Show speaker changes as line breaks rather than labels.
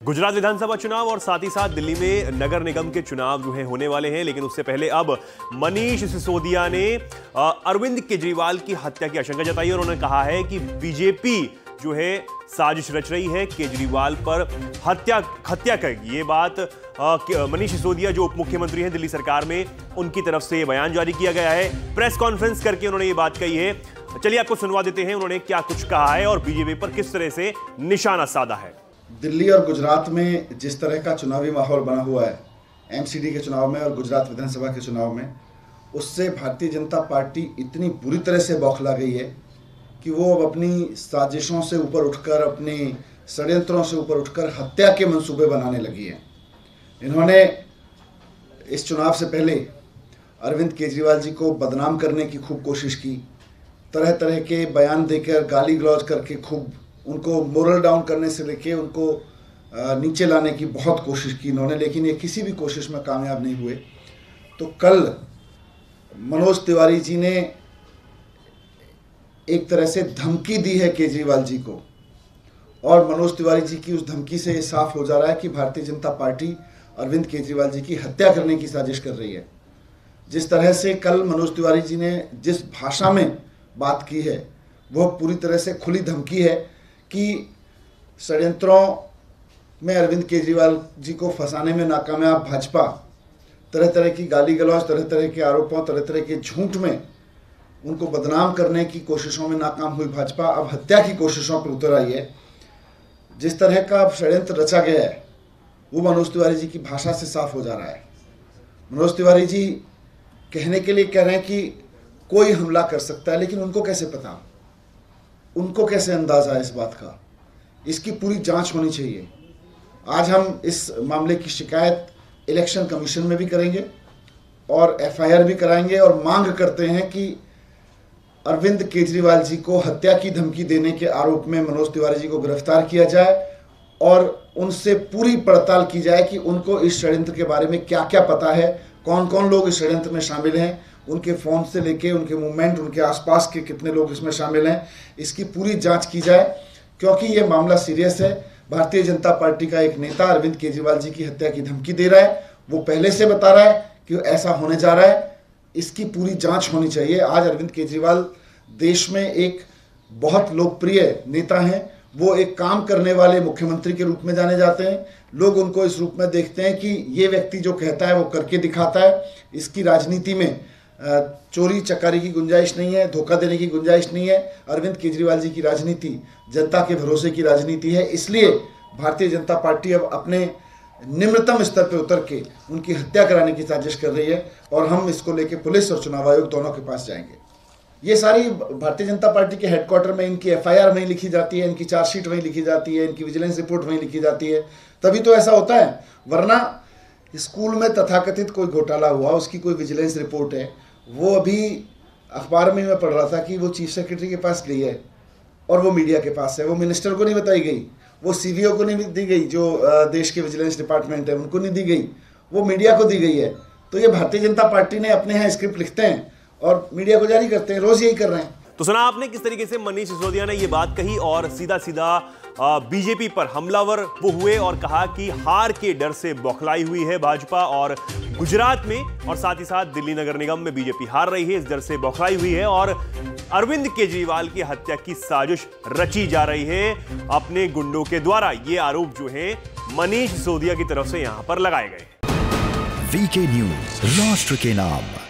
गुजरात विधानसभा चुनाव और साथ ही साथ दिल्ली में नगर निगम के चुनाव जो है होने वाले हैं, लेकिन उससे पहले अब मनीष सिसोदिया ने अरविंद केजरीवाल की हत्या की आशंका जताई और उन्होंने कहा है कि बीजेपी जो है साजिश रच रही है, केजरीवाल पर हत्या करेगी। ये बात मनीष सिसोदिया जो उप मुख्यमंत्री हैं दिल्ली सरकार में, उनकी तरफ से ये बयान जारी किया गया है। प्रेस कॉन्फ्रेंस करके उन्होंने ये बात कही है। चलिए आपको सुनवा देते हैं उन्होंने क्या कुछ कहा है और बीजेपी पर किस तरह से निशाना साधा है।
दिल्ली और गुजरात में जिस तरह का चुनावी माहौल बना हुआ है एमसीडी के चुनाव में और गुजरात विधानसभा के चुनाव में, उससे भारतीय जनता पार्टी इतनी बुरी तरह से बौखला गई है कि वो अब अपनी साजिशों से ऊपर उठकर, अपने षड्यंत्रों से ऊपर उठकर हत्या के मंसूबे बनाने लगी है। इन्होंने इस चुनाव से पहले अरविंद केजरीवाल जी को बदनाम करने की खूब कोशिश की, तरह तरह के बयान देकर, गाली गलौज करके खूब उनको मोरल डाउन करने से लेके उनको नीचे लाने की बहुत कोशिश की इन्होंने, लेकिन ये किसी भी कोशिश में कामयाब नहीं हुए। तो कल मनोज तिवारी जी ने एक तरह से धमकी दी है केजरीवाल जी को, और मनोज तिवारी जी की उस धमकी से ये साफ हो जा रहा है कि भारतीय जनता पार्टी अरविंद केजरीवाल जी की हत्या करने की साजिश कर रही है। जिस तरह से कल मनोज तिवारी जी ने जिस भाषा में बात की है, वह पूरी तरह से खुली धमकी है कि षड्यंत्रों में अरविंद केजरीवाल जी को फंसाने में नाकामयाब भाजपा, तरह तरह की गाली गलौज, तरह तरह के आरोपों, तरह तरह के झूठ में उनको बदनाम करने की कोशिशों में नाकाम हुई भाजपा अब हत्या की कोशिशों पर उतर आई है। जिस तरह का षड्यंत्र रचा गया है वो मनोज तिवारी जी की भाषा से साफ हो जा रहा है। मनोज तिवारी जी कहने के लिए कह रहे हैं कि कोई हमला कर सकता है, लेकिन उनको कैसे पता, उनको कैसे अंदाजा है इस बात का? इसकी पूरी जांच होनी चाहिए। आज हम इस मामले की शिकायत इलेक्शन कमीशन में भी करेंगे और एफआईआर भी कराएंगे और मांग करते हैं कि अरविंद केजरीवाल जी को हत्या की धमकी देने के आरोप में मनोज तिवारी जी को गिरफ्तार किया जाए और उनसे पूरी पड़ताल की जाए कि उनको इस षड्यंत्र के बारे में क्या क्या पता है, कौन कौन लोग इस षड्यंत्र में शामिल हैं, उनके फ़ोन से लेके उनके मूवमेंट, उनके आसपास के कितने लोग इसमें शामिल हैं, इसकी पूरी जांच की जाए। क्योंकि ये मामला सीरियस है। भारतीय जनता पार्टी का एक नेता अरविंद केजरीवाल जी की हत्या की धमकी दे रहा है, वो पहले से बता रहा है कि ऐसा होने जा रहा है। इसकी पूरी जांच होनी चाहिए। आज अरविंद केजरीवाल देश में एक बहुत लोकप्रिय नेता हैं। वो एक काम करने वाले मुख्यमंत्री के रूप में जाने जाते हैं। लोग उनको इस रूप में देखते हैं कि ये व्यक्ति जो कहता है वो करके दिखाता है। इसकी राजनीति में चोरी चकारी की गुंजाइश नहीं है, धोखा देने की गुंजाइश नहीं है। अरविंद केजरीवाल जी की राजनीति जनता के भरोसे की राजनीति है। इसलिए भारतीय जनता पार्टी अब अपने निम्नतम स्तर पर उतर के उनकी हत्या कराने की साजिश कर रही है और हम इसको लेके पुलिस और चुनाव आयोग दोनों के पास जाएंगे। ये सारी भारतीय जनता पार्टी के हेडक्वार्टर में इनकी एफआईआर वहीं लिखी जाती है, इनकी चार्जशीट वहीं लिखी जाती है, इनकी विजिलेंस रिपोर्ट वहीं लिखी जाती है। तभी तो ऐसा होता है, वरना स्कूल में तथाकथित कोई घोटाला हुआ, उसकी कोई विजिलेंस रिपोर्ट है, वो अभी अखबार में मैं पढ़ रहा था कि वो चीफ सेक्रेटरी के पास गई है और वो मीडिया के पास है। वो मिनिस्टर को नहीं बताई गई, वो सीवीओ को नहीं दी गई, जो देश के विजिलेंस डिपार्टमेंट है उनको नहीं दी गई, वो मीडिया को दी गई है। तो ये भारतीय जनता पार्टी ने अपने यहाँ स्क्रिप्ट लिखते हैं और मीडिया को जारी करते हैं, रोज यही कर रहे हैं।
तो सुना आपने किस तरीके से मनीष सिसोदिया ने यह बात कही और सीधा सीधा बीजेपी पर हमलावर वो हुए और कहा कि हार के डर से बौखलाई हुई है भाजपा और गुजरात में और साथ ही साथ दिल्ली नगर निगम में बीजेपी हार रही है, इस डर से बौखलाई हुई है और अरविंद केजरीवाल की हत्या की साजिश रची जा रही है अपने गुंडों के द्वारा। ये आरोप जो है मनीष सिसोदिया की तरफ से यहां पर लगाए गए।
वीके न्यूज, राष्ट्र के नाम।